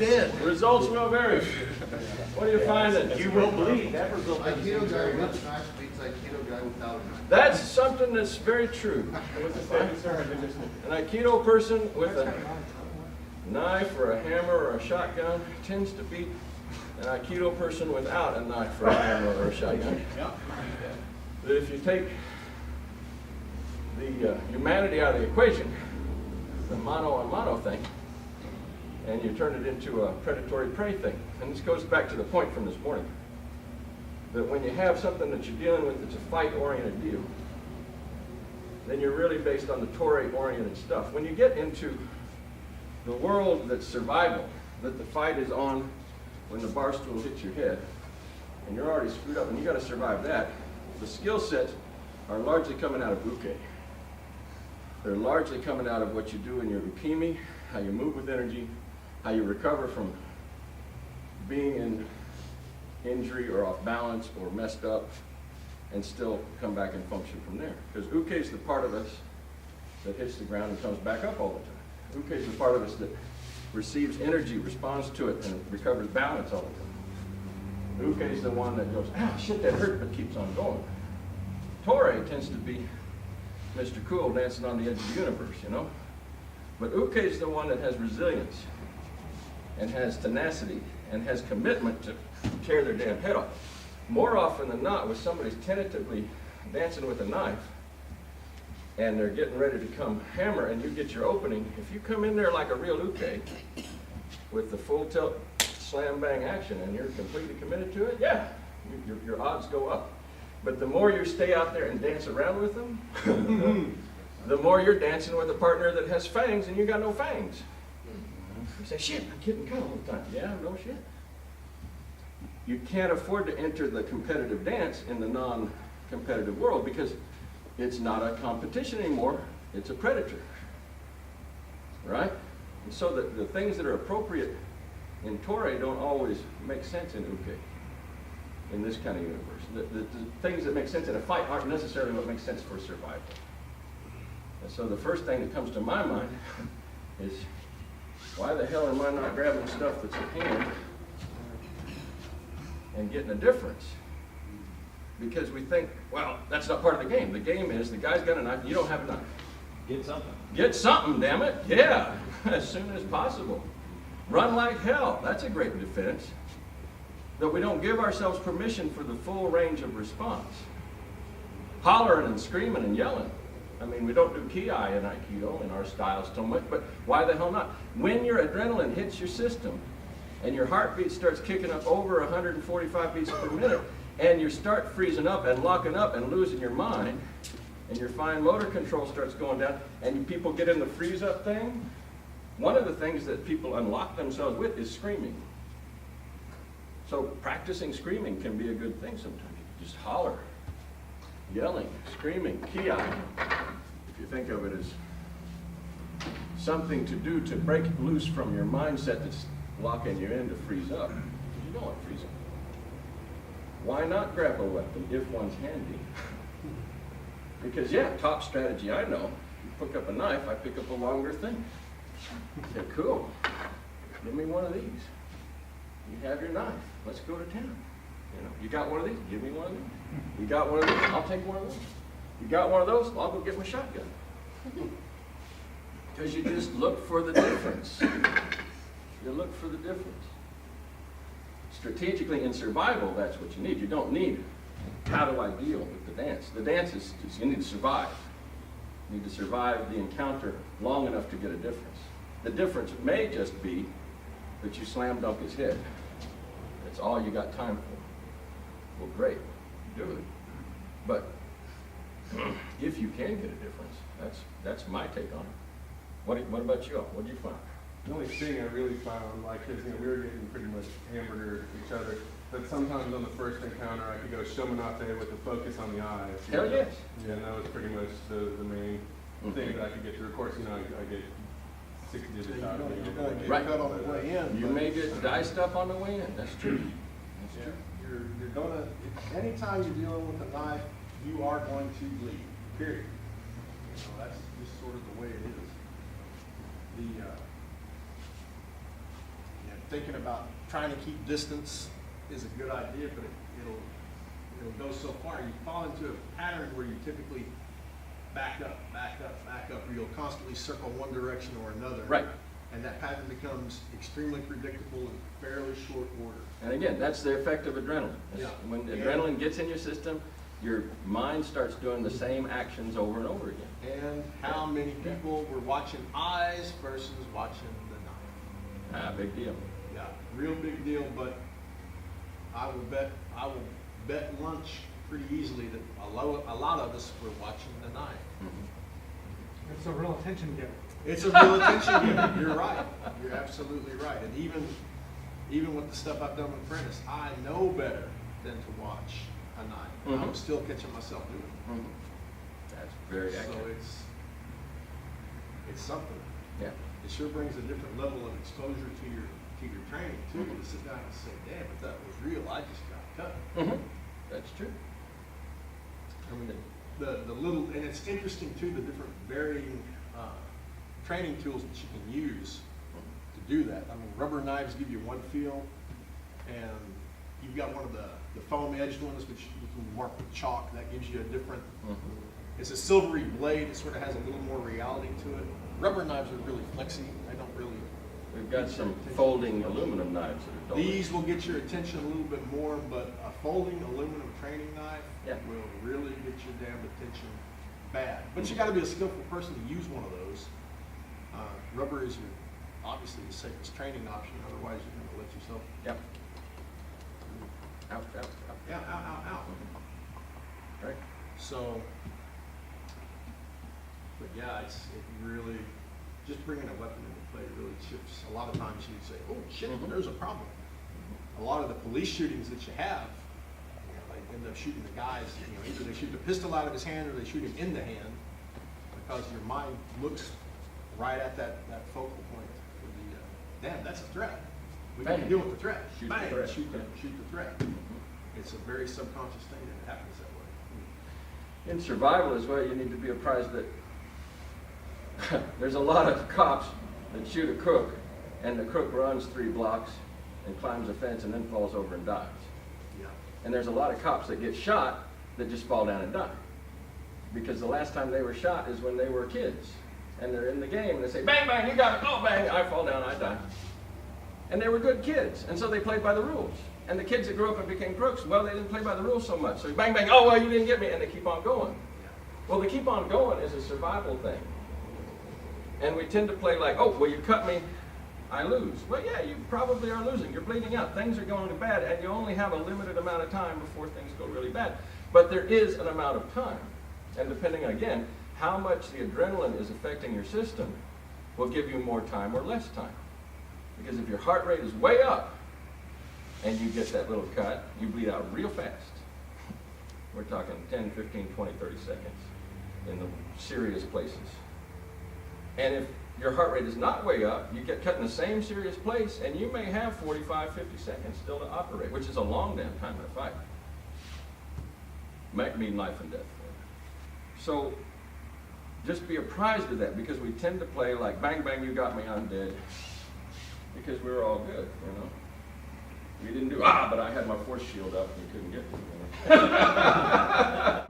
did. Results will vary. What do you find that You will bleed. Aikido guy with a knife beats Aikido guy without a knife. That's something that's very true. An Aikido person with a knife or a hammer or a shotgun tends to beat an Aikido person without a knife or a hammer or a shotgun. But if you take the humanity out of the equation, the mano a mano thing, and you turn it into a predatory prey thing. And this goes back to the point from this morning, that when you have something that you're dealing with that's a fight-oriented deal, then you're really based on the Tory-oriented stuff. When you get into the world that's survival, that the fight is on when the bar stool hits your head, and you're already screwed up, and you got to survive that, the skill sets are largely coming out of uke. They're largely coming out of what you do in your ukemi, how you move with energy, how you recover from being in injury or off balance or messed up, and still come back and function from there. Because uke is the part of us that hits the ground and comes back up all the time. Uke is the part of us that receives energy, responds to it, and recovers balance all the time. Uke is the one that goes, ah, shit, that hurt, but keeps on going. Torei tends to be Mr. Cool dancing on the edge of the universe, you know? But uke is the one that has resilience and has tenacity and has commitment to tear their damn head off. More often than not, when somebody's tentatively dancing with a knife and they're getting ready to come hammer and you get your opening, if you come in there like a real uke with the full tilt slam bang action and you're completely committed to it, yeah, your odds go up. But the more you stay out there and dance around with them, the more you're dancing with a partner that has fangs and you got no fangs. You say, shit, I'm getting cut all the time. Yeah, no shit. You can't afford to enter the competitive dance in the non-competitive world because it's not a competition anymore, it's a predator. Right? And so the things that are appropriate in Torei don't always make sense in uke, in this kind of universe. The things that make sense in a fight aren't necessarily what makes sense for survival. And so the first thing that comes to my mind is, why the hell am I not grabbing stuff that's at hand and getting a difference? Because we think, well, that's not part of the game. The game is the guy's got a knife, you don't have a knife. Get something. Get something, damn it. Yeah, as soon as possible. Run like hell. That's a great defense. But we don't give ourselves permission for the full range of response. Hollering and screaming and yelling. I mean, we don't do ki in Aikido in our styles so much, but why the hell not? When your adrenaline hits your system and your heartbeat starts kicking up over 145 beats per minute and you start freezing up and locking up and losing your mind and your fine motor control starts going down and people get in the freeze up thing, one of the things that people unlock themselves with is screaming. So practicing screaming can be a good thing sometimes. You just holler. Yelling, screaming, ki. If you think of it as something to do to break loose from your mindset that's locking you in to freeze up. You don't want freezing. Why not grab a weapon if one's handy? Because yeah, top strategy I know. You pick up a knife, I pick up a longer thing. Yeah, cool. Give me one of these. You have your knife. Let's go to town. You know, you got one of these? Give me one of these. You got one of these? I'll take one of those. You got one of those? I'll go get my shotgun. Because you just look for the difference. You look for the difference. Strategically in survival, that's what you need. You don't need, how do I deal with the dance? The dance is you need to survive. You need to survive the encounter long enough to get a difference. The difference may just be that you slam dunk his head. That's all you got time for. Well, great, do it. But if you can get a difference, that's my take on it. What about you all? What did you find? The only thing I really found, like, is, we were getting pretty much hamburger each other, that sometimes on the first encounter I could go shomanate with the focus on the eyes. Hell yes. Yeah, and that was pretty much the main thing that I could get through. Of course, I get 6 digits out of it. You're going to get Right. cut on the way in. You may get diced up on the way in. That's true. That's Yeah, true. you're going to, anytime you're dealing with a knife, you are going to bleed, period. That's just sort of the way it is. thinking about trying to keep distance is a good idea, but it'll go so far. You fall into a pattern where you typically back up, or you'll constantly circle one direction or another. Right. And that pattern becomes extremely predictable in fairly short order. And again, that's the effect of adrenaline. Yeah. When Yeah. adrenaline gets in your system, your mind starts doing the same actions over and over again. And how many people were watching eyes versus watching the knife? Big deal. Yeah, real big deal, but I will bet lunch pretty easily that a lot of us were watching the knife. Mhm. It's a real attention getter. It's a real attention getter. You're right. You're absolutely right. And even with the stuff I've done with Apprentice, I know better than to watch a knife. I'm still catching myself doing it. Mhm. That's very So accurate. it's something. Yeah. It sure brings a different level of exposure to your training too. To sit down and say, "Damn, if that was real, I just got cut." Mhm. That's true. I mean, the little, and it's interesting too, the different varying training tools that you can use to do that. I mean, rubber knives give you one feel, and you've got one of the foam edged ones, which you can mark with chalk. That gives you a different. It's a silvery blade. It sort of has a little more reality to it. Rubber knives are really flexy. They don't really. We've got some folding aluminum knives that are dull. These will get your attention a little bit more, but a folding aluminum training knife Yeah. will really get your damn attention bad. But you got to be a skillful person to use one of those. Rubber is obviously the safest training option. Otherwise, you're going to let yourself. Yep. Ouch, ouch, ouch. Yeah, ow. Right. So, but yeah, it really just bringing a weapon into play really shifts. A lot of times you'd say, "Oh shit, there's a problem." A lot of the police shootings that you have, they end up shooting the guys. Either they shoot the pistol out of his hand or they shoot him in the hand because your mind looks right at that focal point. Damn, that's a threat. We can Bang. deal with the threat. Shoot the Bang, threat. shoot the threat. It's a very subconscious thing and it happens that way. In survival as well, you need to be apprised that there's a lot of cops that shoot a crook, and the crook runs 3 blocks and climbs a fence and then falls over and dies. Yeah. And there's a lot of cops that get shot that just fall down and die. Because the last time they were shot is when they were kids. And they're in the game and they say, "Bang, bang, you got it, oh bang, I fall down, I die." And they were good kids, and so they played by the rules. And the kids that grew up and became crooks, well, they didn't play by the rules so much. So bang, bang, oh, well, you didn't get me, and they keep on going. Well, the keep on going is a survival thing. And we tend to play like, "Oh, well, you cut me, I lose." Well, yeah, you probably are losing. You're bleeding out. Things are going bad, and you only have a limited amount of time before things go really bad. But there is an amount of time. And depending, again, how much the adrenaline is affecting your system will give you more time or less time. Because if your heart rate is way up and you get that little cut, you bleed out real fast. We're talking 10, 15, 20, 30 seconds in the serious places. And if your heart rate is not way up, you get cut in the same serious place and you may have 45, 50 seconds still to operate, which is a long damn time in a fight. Might mean life and death. So just be apprised of that, because we tend to play like, "Bang, bang, you got me, I'm dead." Because we were all good, We didn't do, but I had my force shield up and you couldn't get me.